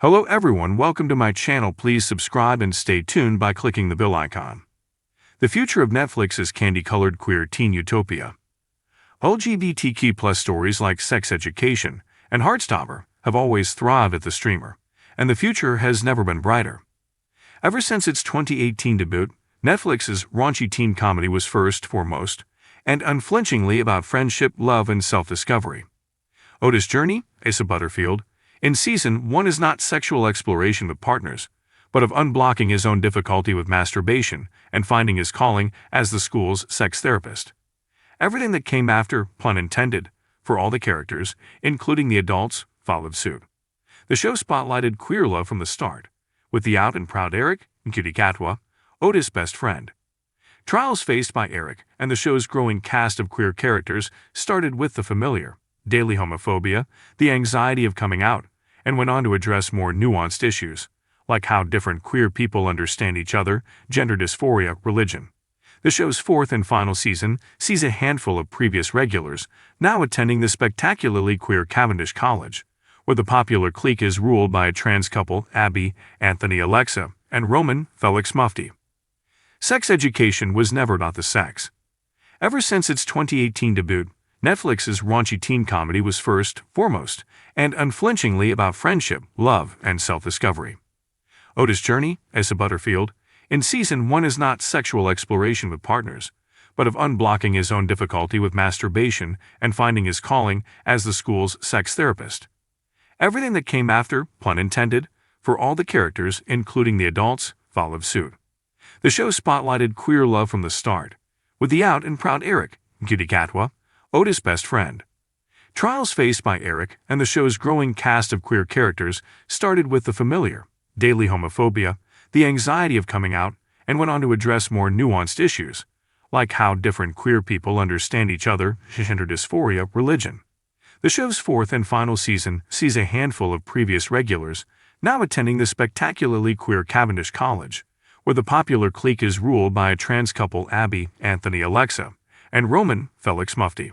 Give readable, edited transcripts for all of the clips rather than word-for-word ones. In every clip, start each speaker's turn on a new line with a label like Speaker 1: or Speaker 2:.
Speaker 1: Hello everyone, welcome to my channel. Please subscribe and stay tuned by clicking the bell icon. The future of Netflix is candy-colored queer teen utopia. LGBTQ+ stories like Sex Education and Heartstopper have always thrived at the streamer, and the future has never been brighter. Ever since its 2018 debut, Netflix's raunchy teen comedy was first, foremost, and unflinchingly about friendship, love, and self-discovery. Otis' journey, Asa Butterfield, in Season 1 is not sexual exploration with partners, but of unblocking his own difficulty with masturbation and finding his calling as the school's sex therapist. Everything that came after, pun intended, for all the characters, including the adults, followed suit. The show spotlighted queer love from the start, with the out and proud Eric and Cutie Katwa, Otis' best friend. Trials faced by Eric and the show's growing cast of queer characters started with the familiar, daily homophobia, the anxiety of coming out, and went on to address more nuanced issues, like how different queer people understand each other, gender dysphoria, religion. The show's fourth and final season sees a handful of previous regulars now attending the spectacularly queer Cavendish College, where the popular clique is ruled by a trans couple, Abby, Anthony Alexa, and Roman, Felix Mufti. Sex Education was never about the sex. Ever since its 2018 debut, Netflix's raunchy teen comedy was first, foremost, and unflinchingly about friendship, love, and self-discovery. Otis' journey, Asa Butterfield, in Season 1 is not sexual exploration with partners, but of unblocking his own difficulty with masturbation and finding his calling as the school's sex therapist. Everything that came after, pun intended, for all the characters, including the adults, followed suit. The show spotlighted queer love from the start, with the out and proud Eric, Cutie Katwa, Otis' best friend. Trials faced by Eric and the show's growing cast of queer characters started with the familiar, daily homophobia, the anxiety of coming out, and went on to address more nuanced issues, like how different queer people understand each other, gender dysphoria, religion. The show's fourth and final season sees a handful of previous regulars now attending the spectacularly queer Cavendish College, where the popular clique is ruled by a trans couple, Abby, Anthony Alexa, and Roman, Felix Mufti.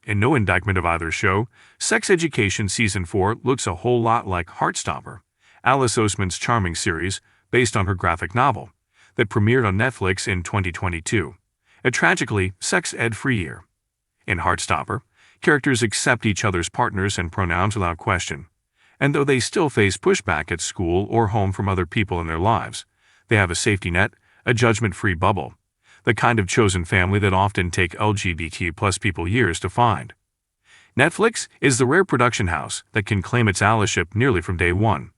Speaker 1: In no indictment of either show, Sex Education Season 4 looks a whole lot like Heartstopper, Alice Oseman's charming series based on her graphic novel, that premiered on Netflix in 2022, a tragically sex-ed-free year. In Heartstopper, characters accept each other's partners and pronouns without question, and though they still face pushback at school or home from other people in their lives, they have a safety net, a judgment-free bubble, the kind of chosen family that often take LGBT+ people years to find. Netflix is the rare production house that can claim its allyship nearly from day one.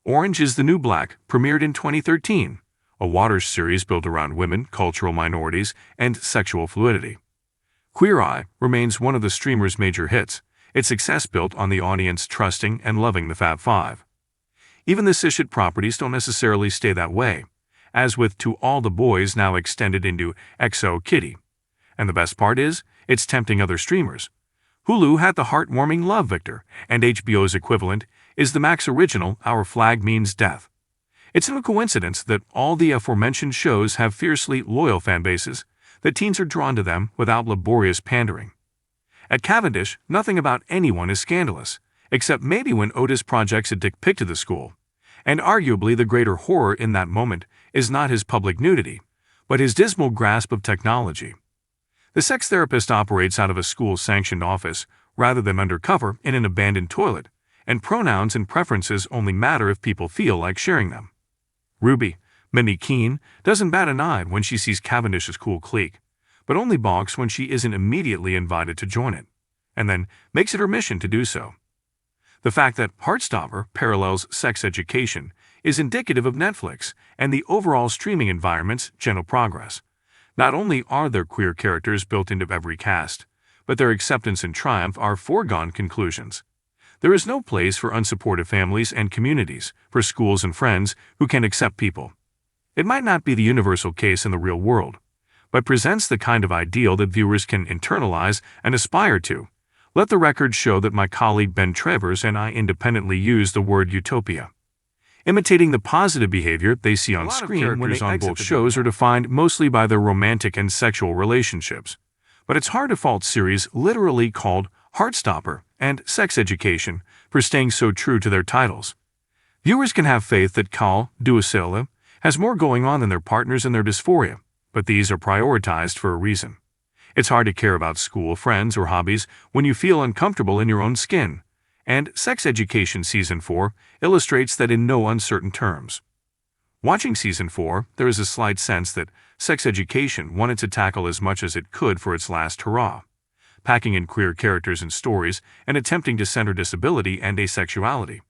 Speaker 1: Orange is the New Black premiered in 2013, a Waters series built around women, cultural minorities, and sexual fluidity. Queer Eye remains one of the streamer's major hits, its success built on the audience trusting and loving the Fab Five. Even the cishet properties don't necessarily stay that way, as with To All the Boys now extended into XO Kitty. And the best part is, it's tempting other streamers. Hulu had the heartwarming Love Victor, and HBO's equivalent is the Max original Our Flag Means Death. It's no coincidence that all the aforementioned shows have fiercely loyal fanbases, that teens are drawn to them without laborious pandering. At Cavendish, nothing about anyone is scandalous, except maybe when Otis projects a dick pic to the school. And arguably the greater horror in that moment is not his public nudity, but his dismal grasp of technology. The sex therapist operates out of a school-sanctioned office rather than undercover in an abandoned toilet, and pronouns and preferences only matter if people feel like sharing them. Ruby, Minnie Keene, doesn't bat an eye when she sees Cavendish's cool clique, but only balks when she isn't immediately invited to join it, and then makes it her mission to do so. The fact that Heartstopper parallels Sex Education is indicative of Netflix and the overall streaming environment's gentle progress. Not only are there queer characters built into every cast, but their acceptance and triumph are foregone conclusions. There is no place for unsupportive families and communities, for schools and friends who can accept people. It might not be the universal case in the real world, but presents the kind of ideal that viewers can internalize and aspire to. Let the record show that my colleague Ben Travers and I independently use the word utopia. Imitating the positive behavior they see on screen when they on both shows are defined mostly by their romantic and sexual relationships. But it's hard to fault series literally called Heartstopper and Sex Education for staying so true to their titles. Viewers can have faith that Cal Duasela has more going on than their partners and their dysphoria, but these are prioritized for a reason. It's hard to care about school, friends, or hobbies when you feel uncomfortable in your own skin, and Sex Education Season 4 illustrates that in no uncertain terms. Watching Season 4, there is a slight sense that Sex Education wanted to tackle as much as it could for its last hurrah, packing in queer characters and stories and attempting to center disability and asexuality.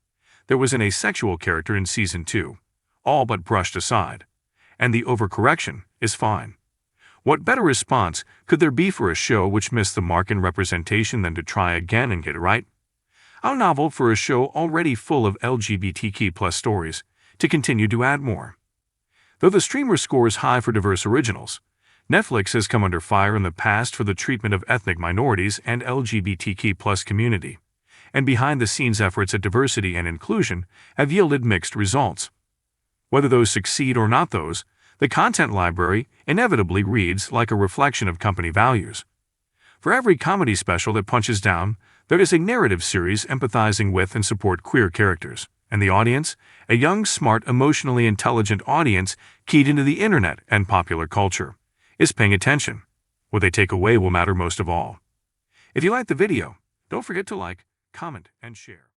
Speaker 1: There was an asexual character in Season 2, all but brushed aside, and the overcorrection is fine. What better response could there be for a show which missed the mark in representation than to try again and get it right? How novel for a show already full of LGBTQ+ stories to continue to add more. Though the streamer scores high for diverse originals, Netflix has come under fire in the past for the treatment of ethnic minorities and LGBTQ+ community, and behind-the-scenes efforts at diversity and inclusion have yielded mixed results. Whether those succeed or not the content library inevitably reads like a reflection of company values. For every comedy special that punches down, there is a narrative series empathizing with and support queer characters. And the audience, a young, smart, emotionally intelligent audience keyed into the internet and popular culture, is paying attention. What they take away will matter most of all. If you liked the video, don't forget to like, comment, and share.